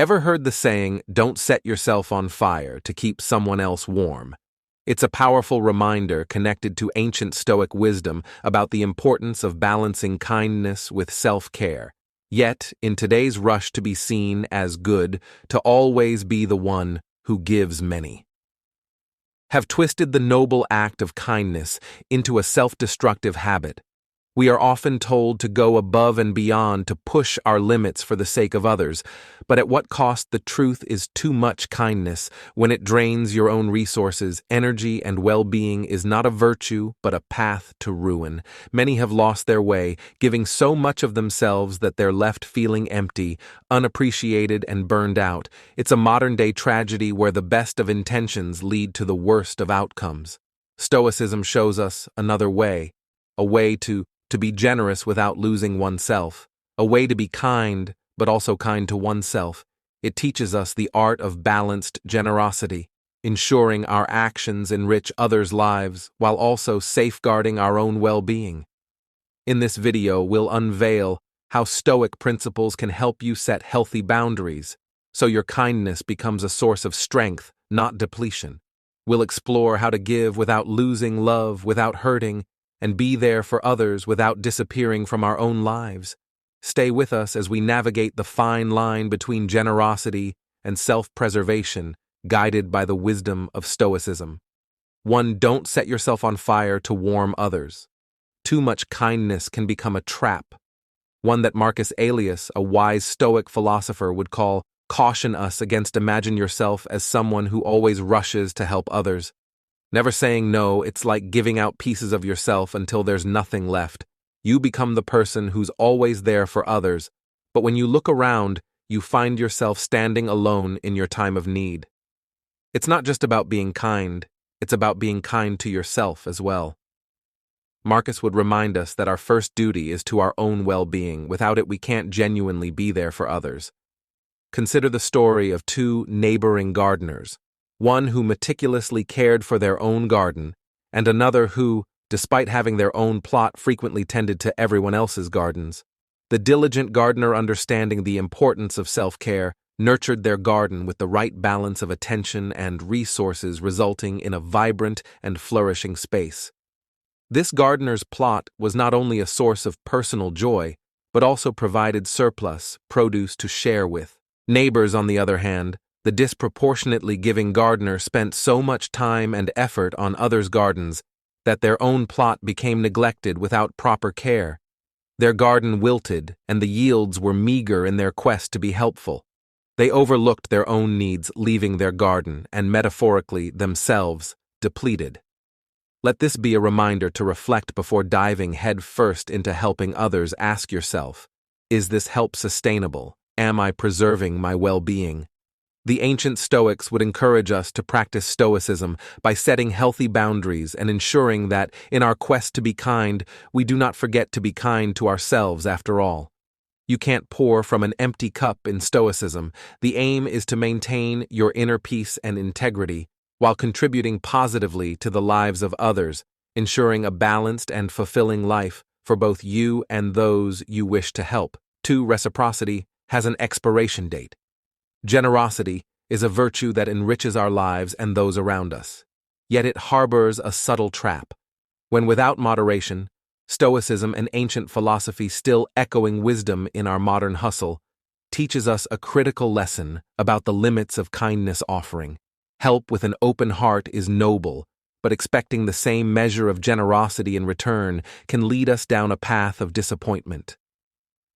Ever heard the saying, "Don't set yourself on fire to keep someone else warm"? It's a powerful reminder connected to ancient Stoic wisdom about the importance of balancing kindness with self-care. Yet, in today's rush to be seen as good, to always be the one who gives many have twisted the noble act of kindness into a self-destructive habit. We are often told to go above and beyond to push our limits for the sake of others, but at what cost? The truth is too much kindness, when it drains your own resources, energy, and well-being, is not a virtue but a path to ruin. Many have lost their way, giving so much of themselves that they're left feeling empty, unappreciated, and burned out. It's a modern-day tragedy where the best of intentions lead to the worst of outcomes. Stoicism shows us another way, a way to be generous without losing oneself, a way to be kind, but also kind to oneself. It teaches us the art of balanced generosity, ensuring our actions enrich others' lives while also safeguarding our own well-being. In this video, we'll unveil how Stoic principles can help you set healthy boundaries, so your kindness becomes a source of strength, not depletion. We'll explore how to give without losing love, without hurting, and be there for others without disappearing from our own lives. Stay with us as we navigate the fine line between generosity and self-preservation, guided by the wisdom of Stoicism. 1. Don't set yourself on fire to warm others. Too much kindness can become a trap, one that Marcus Aurelius, a wise Stoic philosopher, would call caution us against. Imagine yourself as someone who always rushes to help others. Never saying no, it's like giving out pieces of yourself until there's nothing left. You become the person who's always there for others, but when you look around, you find yourself standing alone in your time of need. It's not just about being kind, it's about being kind to yourself as well. Marcus would remind us that our first duty is to our own well-being. Without it, we can't genuinely be there for others. Consider the story of two neighboring gardeners. One who meticulously cared for their own garden, and another who, despite having their own plot, frequently tended to everyone else's gardens. The diligent gardener, understanding the importance of self-care, nurtured their garden with the right balance of attention and resources, resulting in a vibrant and flourishing space. This gardener's plot was not only a source of personal joy, but also provided surplus produce to share with neighbors. On the other hand, the disproportionately giving gardener spent so much time and effort on others' gardens that their own plot became neglected without proper care. Their garden wilted, and the yields were meager in their quest to be helpful. They overlooked their own needs, leaving their garden, and metaphorically themselves, depleted. Let this be a reminder to reflect before diving headfirst into helping others. Ask yourself, is this help sustainable? Am I preserving my well-being? The ancient Stoics would encourage us to practice Stoicism by setting healthy boundaries and ensuring that, in our quest to be kind, we do not forget to be kind to ourselves after all. You can't pour from an empty cup in Stoicism. The aim is to maintain your inner peace and integrity while contributing positively to the lives of others, ensuring a balanced and fulfilling life for both you and those you wish to help. 2. Reciprocity has an expiration date. Generosity is a virtue that enriches our lives and those around us. Yet it harbors a subtle trap. When without moderation, Stoicism, an ancient philosophy still echoing wisdom in our modern hustle, teaches us a critical lesson about the limits of kindness offering. Help with an open heart is noble, but expecting the same measure of generosity in return can lead us down a path of disappointment.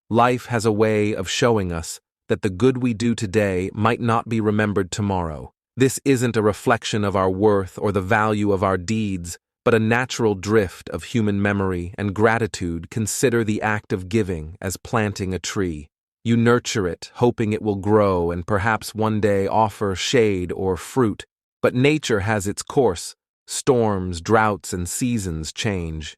Life has a way of showing us that the good we do today might not be remembered tomorrow. This isn't a reflection of our worth or the value of our deeds, but a natural drift of human memory and gratitude. Consider the act of giving as planting a tree. You nurture it, hoping it will grow and perhaps one day offer shade or fruit. But nature has its course. Storms, droughts, and seasons change.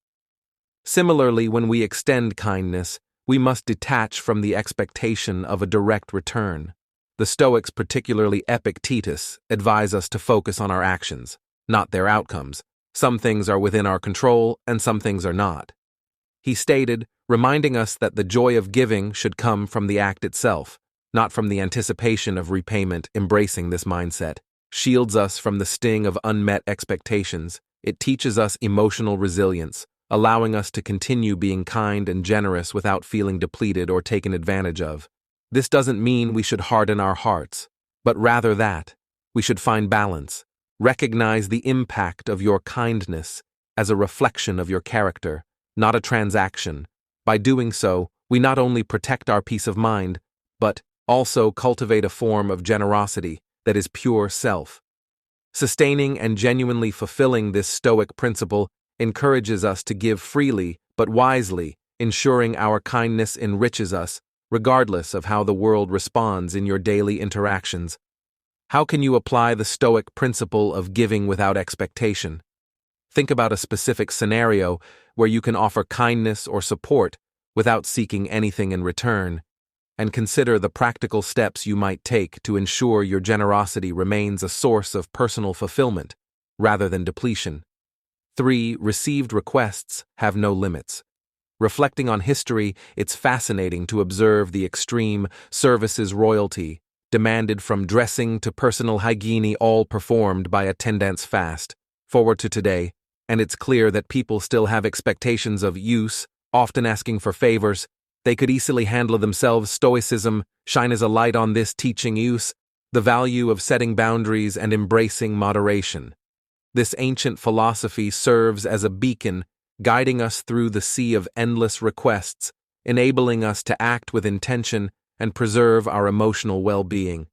Similarly, when we extend kindness, we must detach from the expectation of a direct return. The Stoics, particularly Epictetus, advise us to focus on our actions, not their outcomes. Some things are within our control, and some things are not. He stated, reminding us that the joy of giving should come from the act itself, not from the anticipation of repayment. Embracing this mindset shields us from the sting of unmet expectations. It teaches us emotional resilience, allowing us to continue being kind and generous without feeling depleted or taken advantage of. This doesn't mean we should harden our hearts, but rather that we should find balance. Recognize the impact of your kindness as a reflection of your character, not a transaction. By doing so, we not only protect our peace of mind, but also cultivate a form of generosity that is pure self. Sustaining and genuinely fulfilling this Stoic principle encourages us to give freely but wisely, ensuring our kindness enriches us, regardless of how the world responds in your daily interactions. How can you apply the Stoic principle of giving without expectation? Think about a specific scenario where you can offer kindness or support without seeking anything in return, and consider the practical steps you might take to ensure your generosity remains a source of personal fulfillment rather than depletion. 3. Received requests have no limits. Reflecting on history, it's fascinating to observe the extreme services royalty demanded, from dressing to personal hygiene, all performed by attendants fast forward to today, and it's clear that people still have expectations of use, often asking for favors they could easily handle themselves. Stoicism shines a light on this, teaching use the value of setting boundaries and embracing moderation. This ancient philosophy serves as a beacon, guiding us through the sea of endless requests, enabling us to act with intention and preserve our emotional well-being.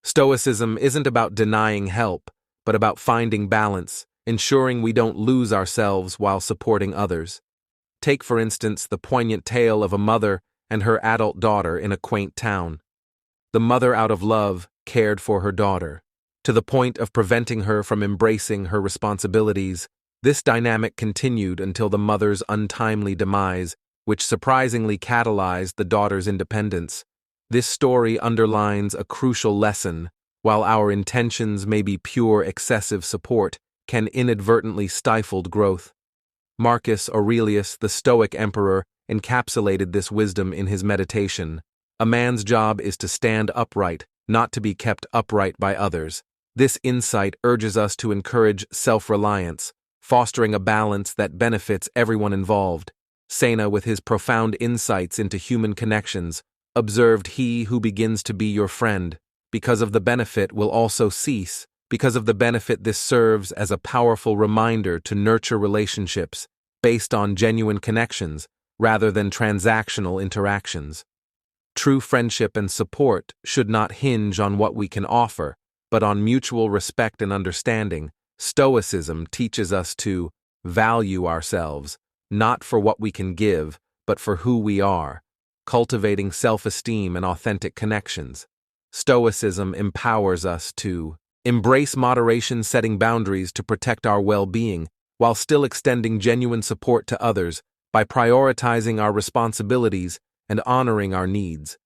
Stoicism isn't about denying help, but about finding balance, ensuring we don't lose ourselves while supporting others. Take, for instance, the poignant tale of a mother and her adult daughter in a quaint town. The mother, out of love, cared for her daughter, to the point of preventing her from embracing her responsibilities. This dynamic continued until the mother's untimely demise, which surprisingly catalyzed the daughter's independence. This story underlines a crucial lesson. While our intentions may be pure, excessive support can inadvertently stifle growth. Marcus Aurelius, the Stoic emperor, encapsulated this wisdom in his meditation. A man's job is to stand upright, not to be kept upright by others. This insight urges us to encourage self-reliance, fostering a balance that benefits everyone involved. Seneca, with his profound insights into human connections, observed, "He who begins to be your friend, because of the benefit, will also cease. Because of the benefit, this serves as a powerful reminder to nurture relationships based on genuine connections rather than transactional interactions. True friendship and support should not hinge on what we can offer, but on mutual respect and understanding." Stoicism teaches us to value ourselves, not for what we can give, but for who we are, cultivating self-esteem and authentic connections. Stoicism empowers us to embrace moderation, setting boundaries to protect our well-being, while still extending genuine support to others by prioritizing our responsibilities and honoring our needs.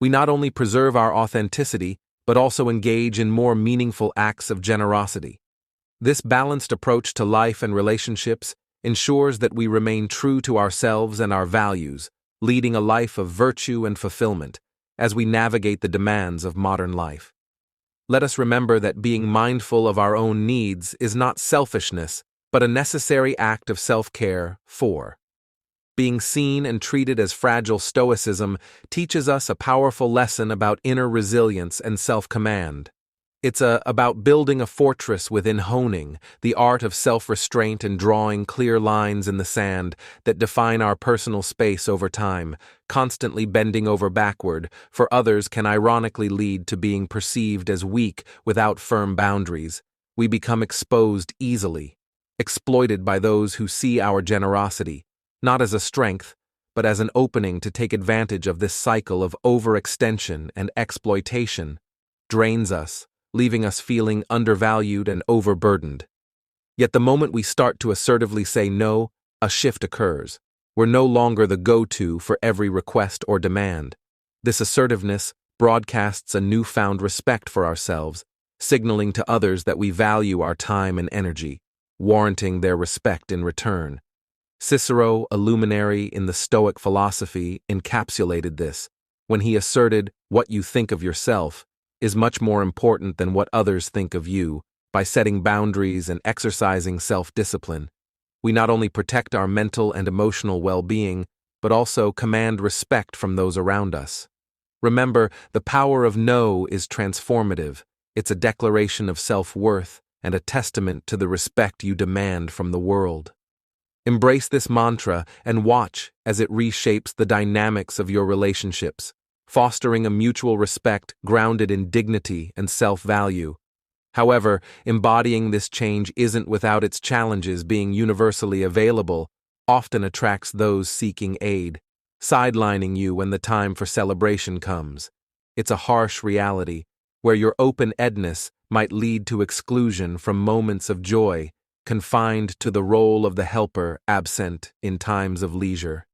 We not only preserve our authenticity, but also engage in more meaningful acts of generosity. This balanced approach to life and relationships ensures that we remain true to ourselves and our values, leading a life of virtue and fulfillment as we navigate the demands of modern life. Let us remember that being mindful of our own needs is not selfishness, but a necessary act of self-care. 4. Being seen and treated as fragile. Stoicism teaches us a powerful lesson about inner resilience and self-command. It's about building a fortress within, honing the art of self-restraint and drawing clear lines in the sand that define our personal space over time. Constantly bending over backward for others can ironically lead to being perceived as weak without firm boundaries. We become exposed easily, exploited by those who see our generosity not as a strength, but as an opening to take advantage of. This cycle of overextension and exploitation drains us, leaving us feeling undervalued and overburdened. Yet the moment we start to assertively say no, a shift occurs. We're no longer the go-to for every request or demand. This assertiveness broadcasts a newfound respect for ourselves, signaling to others that we value our time and energy, warranting their respect in return. Cicero, a luminary in the Stoic philosophy, encapsulated this. when he asserted, "What you think of yourself is much more important than what others think of you." By setting boundaries and exercising self-discipline, we not only protect our mental and emotional well-being, but also command respect from those around us. Remember, the power of no is transformative. It's a declaration of self-worth and a testament to the respect you demand from the world. Embrace this mantra and watch as it reshapes the dynamics of your relationships, fostering a mutual respect grounded in dignity and self-value. However, embodying this change isn't without its challenges. Being universally available often attracts those seeking aid, sidelining you when the time for celebration comes. It's a harsh reality, where your open-endedness might lead to exclusion from moments of joy, confined to the role of the helper absent in times of leisure.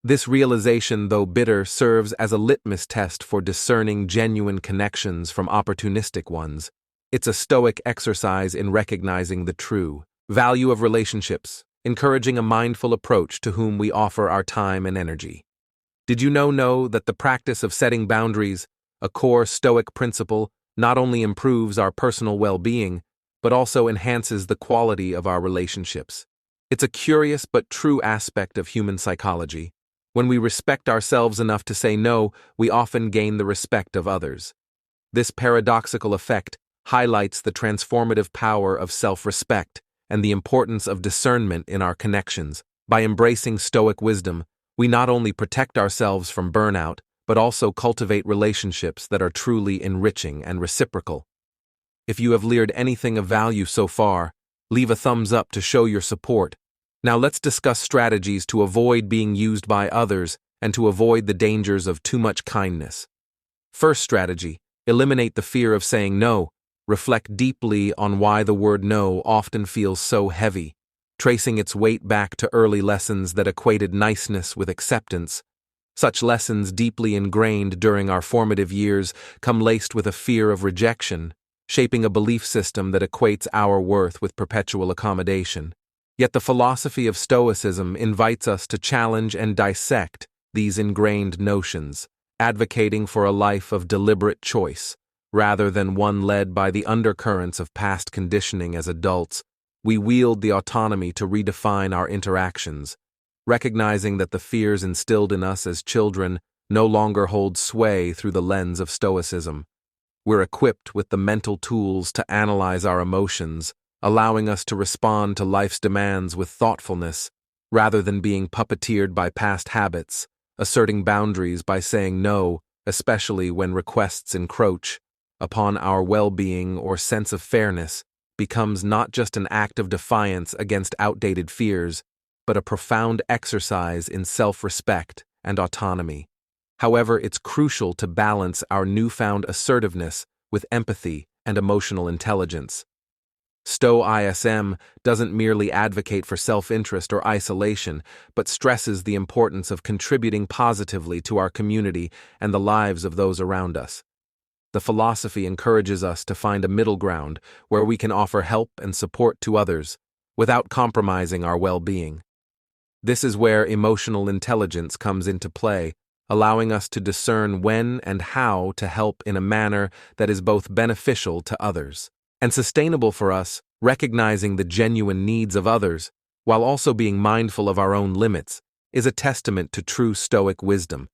This realization, though bitter, serves as a litmus test for discerning genuine connections from opportunistic ones. It's a Stoic exercise in recognizing the true value of relationships, encouraging a mindful approach to whom we offer our time and energy. Did you know that the practice of setting boundaries, a core Stoic principle, not only improves our personal well-being, but also enhances the quality of our relationships? It's a curious but true aspect of human psychology. When we respect ourselves enough to say no, we often gain the respect of others. This paradoxical effect highlights the transformative power of self-respect and the importance of discernment in our connections. By embracing Stoic wisdom, we not only protect ourselves from burnout, but also cultivate relationships that are truly enriching and reciprocal. If you have learned anything of value so far, leave a thumbs up to show your support. Now let's discuss strategies to avoid being used by others and to avoid the dangers of too much kindness. First strategy: eliminate the fear of saying no. Reflect deeply on why the word no often feels so heavy, tracing its weight back to early lessons that equated niceness with acceptance. Such lessons, deeply ingrained during our formative years, come laced with a fear of rejection, shaping a belief system that equates our worth with perpetual accommodation. Yet the philosophy of Stoicism invites us to challenge and dissect these ingrained notions, advocating for a life of deliberate choice. Rather than one led by the undercurrents of past conditioning. As adults, we wield the autonomy to redefine our interactions, recognizing that the fears instilled in us as children no longer hold sway through the lens of Stoicism. We're equipped with the mental tools to analyze our emotions, allowing us to respond to life's demands with thoughtfulness, rather than being puppeteered by past habits. Asserting boundaries by saying no, especially when requests encroach upon our well-being or sense of fairness, becomes not just an act of defiance against outdated fears, but a profound exercise in self-respect and autonomy. However, it's crucial to balance our newfound assertiveness with empathy and emotional intelligence. Stoicism doesn't merely advocate for self-interest or isolation, but stresses the importance of contributing positively to our community and the lives of those around us. The philosophy encourages us to find a middle ground where we can offer help and support to others without compromising our well-being. This is where emotional intelligence comes into play, allowing us to discern when and how to help in a manner that is both beneficial to others and sustainable for us. Recognizing the genuine needs of others while also being mindful of our own limits is a testament to true Stoic wisdom.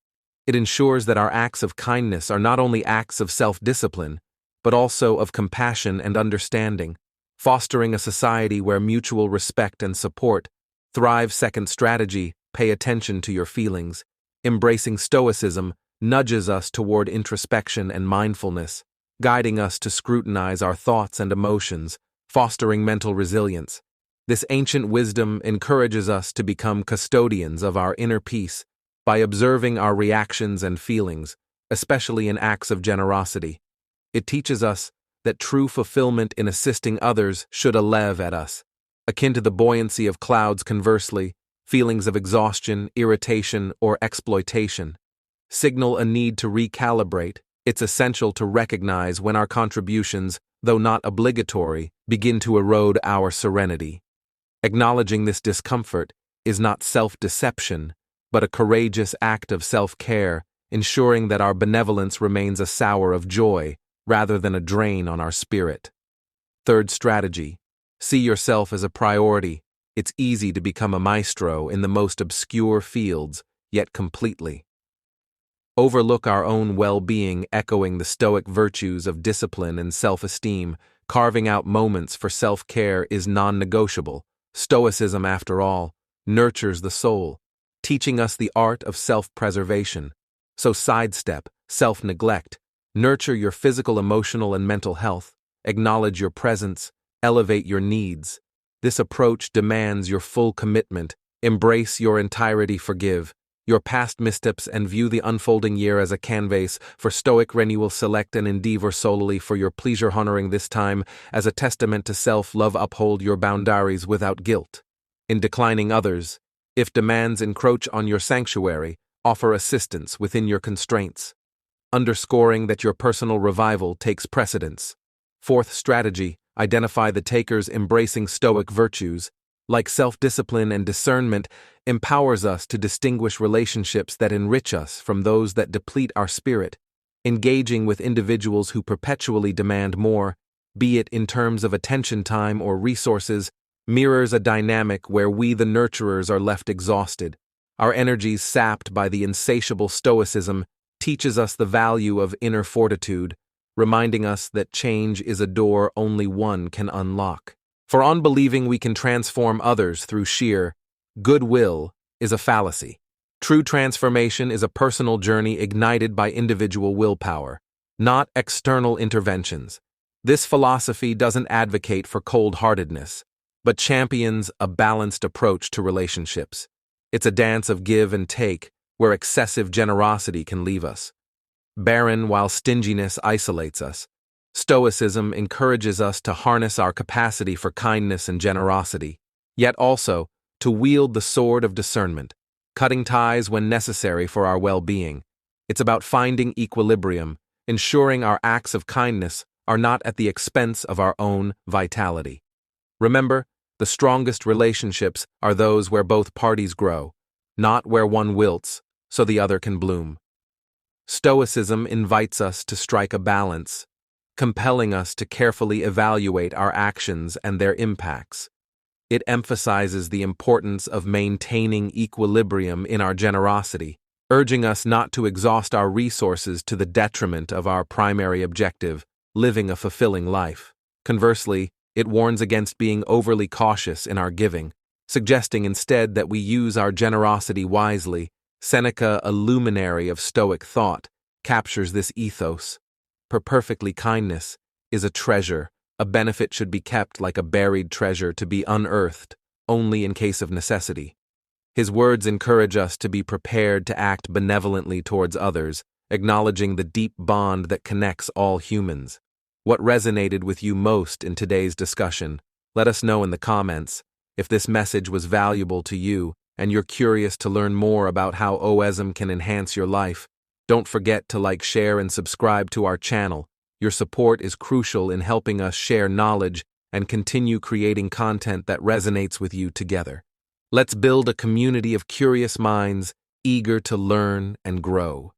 It ensures that our acts of kindness are not only acts of self-discipline, but also of compassion and understanding, fostering a society where mutual respect and support thrive. Second strategy: pay attention to your feelings. Embracing Stoicism nudges us toward introspection and mindfulness, guiding us to scrutinize our thoughts and emotions, fostering mental resilience. This ancient wisdom encourages us to become custodians of our inner peace by observing our reactions and feelings, especially in acts of generosity. It teaches us that true fulfillment in assisting others should elevate at us. Akin to the buoyancy of clouds, conversely, feelings of exhaustion, irritation, or exploitation signal a need to recalibrate. It's essential to recognize when our contributions, though not obligatory, begin to erode our serenity. Acknowledging this discomfort is not self-deception, but a courageous act of self-care, ensuring that our benevolence remains a sour of joy rather than a drain on our spirit. Third strategy, see yourself as a priority. It's easy to become a maestro in the most obscure fields, yet completely overlook our own well-being, echoing the Stoic virtues of discipline and self-esteem. Carving out moments for self-care is non-negotiable. Stoicism, after all, nurtures the soul, teaching us the art of self-preservation. So sidestep self-neglect, nurture your physical, emotional, and mental health, acknowledge your presence, elevate your needs. This approach demands your full commitment, embrace your entirety, forgive your past missteps, and view the unfolding year as a canvas for Stoic renewal. Select and endeavor solely for your pleasure, honoring this time as a testament to self-love. Uphold your boundaries without guilt. In declining others, if demands encroach on your sanctuary, offer assistance within your constraints, underscoring that your personal revival takes precedence. Fourth strategy, identify the takers. Embracing Stoic virtues, like self-discipline and discernment, empowers us to distinguish relationships that enrich us from those that deplete our spirit. Engaging with individuals who perpetually demand more, be it in terms of attention, time, or resources, mirrors a dynamic where we, the nurturers, are left exhausted. Our energies sapped by the insatiable Stoicism teaches us the value of inner fortitude, reminding us that change is a door only one can unlock. For on believing we can transform others through sheer goodwill is a fallacy. True transformation is a personal journey ignited by individual willpower, not external interventions. This philosophy doesn't advocate for cold-heartedness, but champions a balanced approach to relationships. It's a dance of give and take, where excessive generosity can leave us barren while stinginess isolates us. Stoicism encourages us to harness our capacity for kindness and generosity, yet also to wield the sword of discernment, cutting ties when necessary for our well-being. It's about finding equilibrium, ensuring our acts of kindness are not at the expense of our own vitality. Remember, the strongest relationships are those where both parties grow, not where one wilts so the other can bloom. Stoicism invites us to strike a balance, compelling us to carefully evaluate our actions and their impacts. It emphasizes the importance of maintaining equilibrium in our generosity, urging us not to exhaust our resources to the detriment of our primary objective, living a fulfilling life. Conversely, it warns against being overly cautious in our giving, suggesting instead that we use our generosity wisely. Seneca, a luminary of Stoic thought, captures this ethos. Perfectly kindness is a treasure. A benefit should be kept like a buried treasure to be unearthed only in case of necessity. His words encourage us to be prepared to act benevolently towards others, acknowledging the deep bond that connects all humans. What resonated with you most in today's discussion? Let us know in the comments. If this message was valuable to you and you're curious to learn more about how Stoicism can enhance your life, don't forget to like, share, and subscribe to our channel. Your support is crucial in helping us share knowledge and continue creating content that resonates with you together. Let's build a community of curious minds eager to learn and grow.